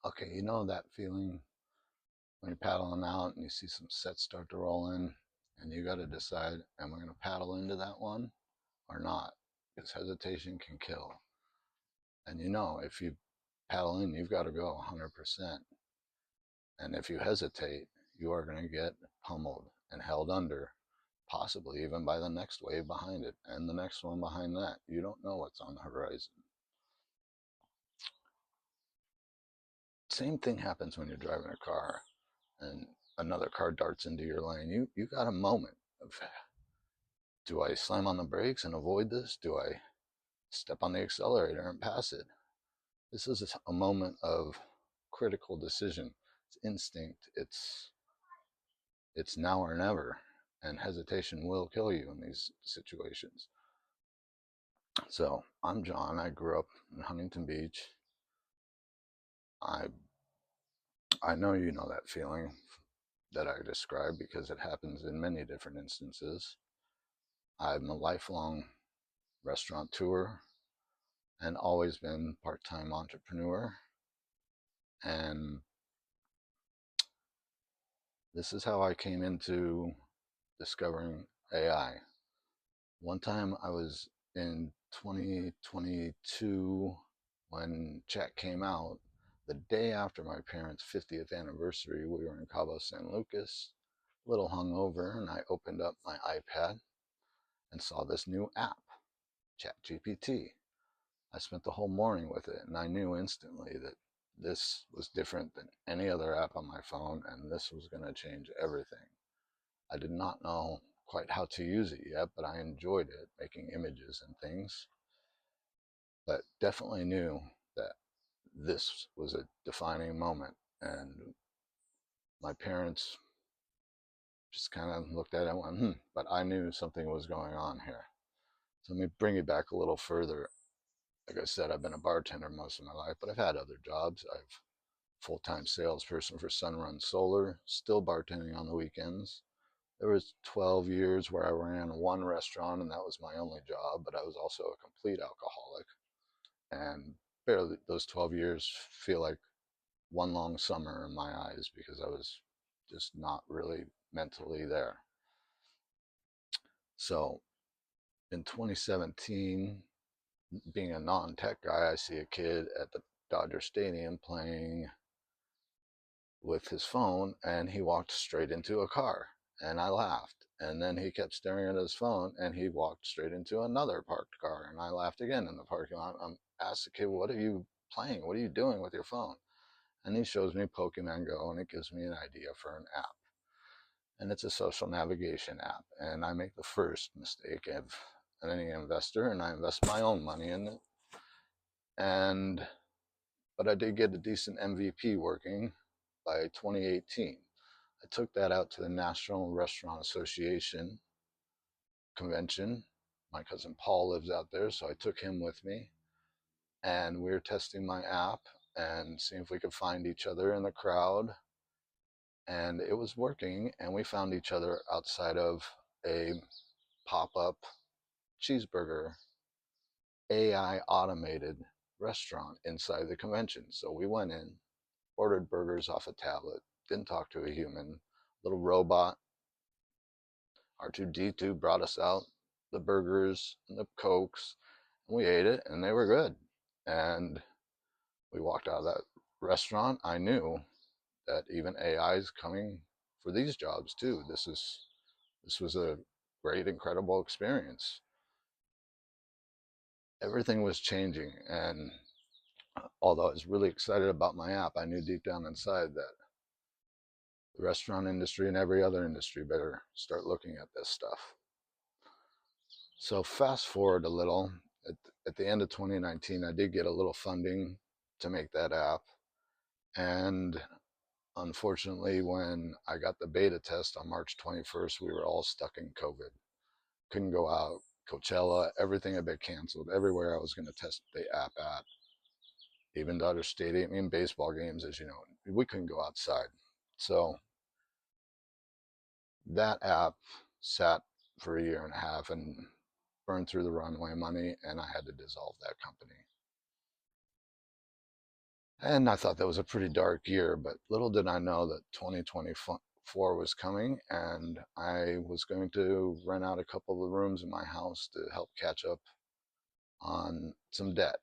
Okay, you know that feeling when you're paddling out and you see some sets start to roll in and you got to decide, am I going to paddle into that one or not? Because hesitation can kill. And you know, if you paddle in, you've got to go 100%. And if you hesitate, you are going to get pummeled and held under, possibly even by the next wave behind it and the next one behind that. You don't know what's on the horizon. Same thing happens when you're driving a car and another car darts into your lane. You got a moment of, do I slam on the brakes and avoid this? Do I step on the accelerator and pass it? This is a moment of critical decision. It's instinct. It's now or never, and hesitation will kill you in these situations. So I'm John. I grew up in Huntington Beach. I I know you know that feeling that I described because it happens in many different instances. I'm a lifelong restaurateur and always been part-time entrepreneur. And this is how I came into discovering AI. One time I was in 2022 when Chat came out. The day after my parents' 50th anniversary, we were in Cabo San Lucas, a little hungover, and I opened up my iPad and saw this new app, ChatGPT. I spent the whole morning with it, and I knew instantly that this was different than any other app on my phone, and this was going to change everything. I did not know quite how to use it yet, but I enjoyed it, making images and things. But definitely knew that this was a defining moment, and my parents just kind of looked at it and went, but I knew something was going on here. So let me bring it back a little further. Like I said, I've been a bartender most of my life, but I've had other jobs. I've full-time salesperson for Sunrun Solar, still bartending on the weekends. There was 12 years where I ran one restaurant and that was my only job, but I was also a complete alcoholic. And barely those 12 years feel like one long summer in my eyes because I was just not really mentally there. So in 2017, being a non-tech guy, I see a kid at the Dodger Stadium playing with his phone, and he walked straight into a car, and I laughed. And then he kept staring at his phone, and he walked straight into another parked car, and I laughed again in the parking lot. I asked the kid, "What are you playing? What are you doing with your phone?" And he shows me Pokemon Go, and it gives me an idea for an app. And it's a social navigation app. And I make the first mistake of any investor, and I invest my own money in it. But I did get a decent MVP working by 2018. I took that out to the National Restaurant Association convention. My cousin Paul lives out there, so I took him with me. And we were testing my app and seeing if we could find each other in the crowd. And it was working, and we found each other outside of a pop-up cheeseburger AI automated restaurant inside the convention. So we went in, ordered burgers off a tablet, didn't talk to a human. Little robot R2D2 brought us out the burgers and the Cokes, and we ate it, and they were good. And we walked out of that restaurant. I knew that even AI is coming for these jobs too. This was a great, incredible experience. Everything was changing, and although I was really excited about my app, I knew deep down inside that the restaurant industry and every other industry better start looking at this stuff. So fast forward a little, at the end of 2019, I did get a little funding to make that app. And unfortunately, when I got the beta test on March 21st, we were all stuck in COVID. Couldn't go out. Coachella, everything had been canceled. Everywhere I was going to test the app at, even Dodger Stadium, even baseball games, as you know, we couldn't go outside. So that app sat for a year and a half and burned through the runway money, and I had to dissolve that company. And I thought that was a pretty dark year, but little did I know that 2024 was coming and I was going to rent out a couple of rooms in my house to help catch up on some debt.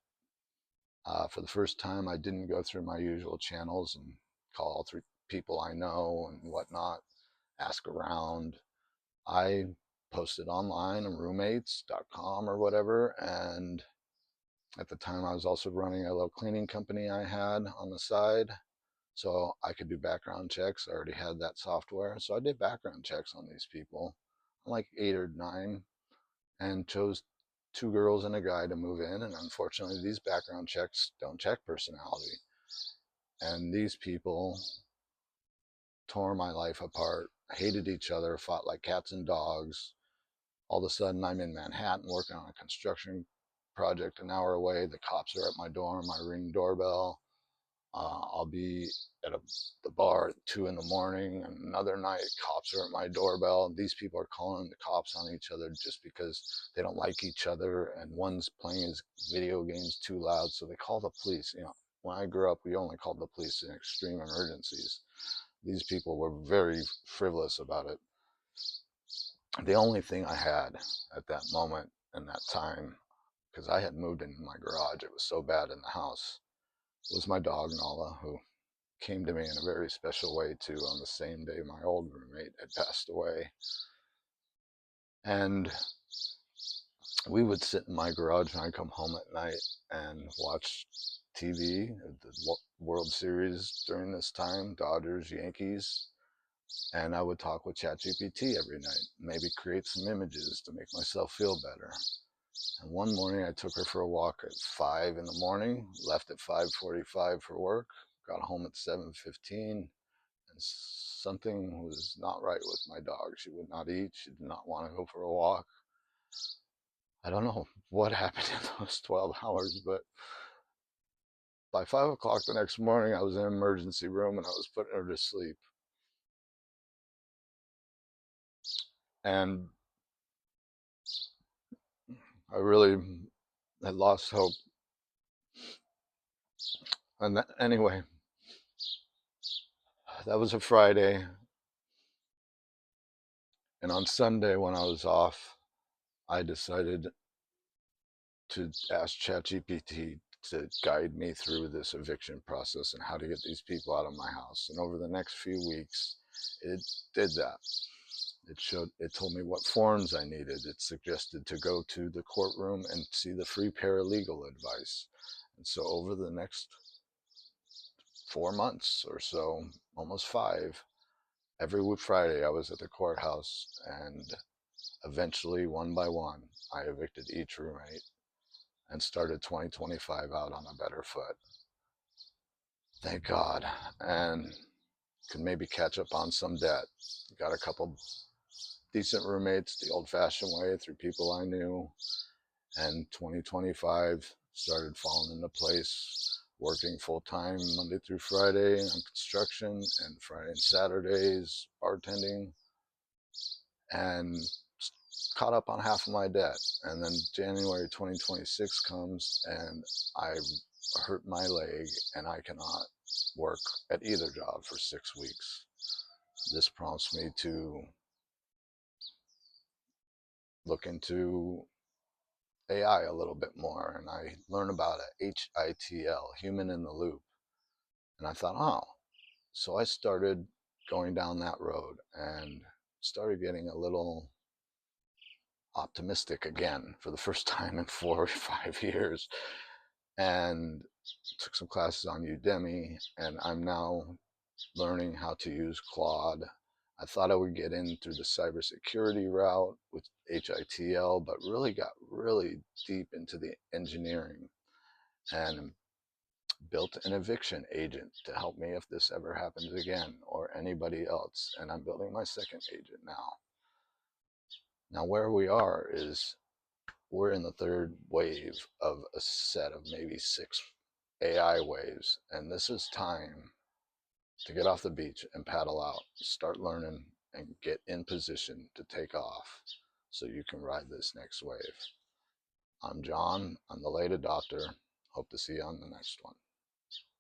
For the first time, I didn't go through my usual channels and call all three people I know and whatnot, ask around. I posted online on roommates.com or whatever. And at the time, I was also running a little cleaning company I had on the side. So I could do background checks. I already had that software. So I did background checks on these people, like 8 or 9, and chose 2 girls and a guy to move in. And unfortunately, these background checks don't check personality. And these people tore my life apart, hated each other, fought like cats and dogs. All of a sudden, I'm in Manhattan working on a construction project an hour away. The cops are at my door, my ring doorbell. I'll be at the bar at 2 in the morning, and another night, cops are at my doorbell. These people are calling the cops on each other just because they don't like each other, and one's playing his video games too loud, so they call the police. When I grew up, we only called the police in extreme emergencies. These people were very frivolous about it. The only thing I had at that moment and that time, because I had moved into my garage, it was so bad in the house, was my dog Nala, who came to me in a very special way too on the same day my old roommate had passed away. And we would sit in my garage when I come home at night and watch TV, the World Series during this time, Dodgers, Yankees, and I would talk with ChatGPT every night, maybe create some images to make myself feel better. And one morning I took her for a walk at 5 in the morning, left at 5:45 for work, got home at 7:15, and something was not right with my dog. She would not eat. She did not want to go for a walk. I don't know what happened in those 12 hours, but by 5 o'clock the next morning, I was in an emergency room and I was putting her to sleep. And I really had lost hope. And anyway, that was a Friday. And on Sunday, when I was off, I decided to ask ChatGPT to guide me through this eviction process and how to get these people out of my house. And over the next few weeks, it did that. It told me what forms I needed. It suggested to go to the courtroom and see the free paralegal advice. And so over the next 4 months or so, almost 5, every Friday I was at the courthouse, and eventually, one by one, I evicted each roommate and started 2025 out on a better foot. Thank God. And could maybe catch up on some debt. Got a couple decent roommates the old fashioned way through people I knew. And 2025 started falling into place, working full time Monday through Friday on construction, and Friday and Saturdays bartending, and caught up on half of my debt. And then January 2026 comes and I hurt my leg and I cannot work at either job for 6 weeks. This prompts me to look into AI a little bit more, and I learned about it, HITL, human in the loop. And I thought, oh, so I started going down that road and started getting a little optimistic again for the first time in 4 or 5 years, and took some classes on Udemy, and I'm now learning how to use Claude. I thought I would get in through the cybersecurity route with HITL, but really got really deep into the engineering and built an eviction agent to help me if this ever happens again or anybody else. And I'm building my second agent now. Now, where we are is we're in the third wave of a set of maybe 6 AI waves. And this is time to get off the beach and paddle out, start learning, and get in position to take off so you can ride this next wave. I'm John. I'm the late adopter. Hope to see you on the next one.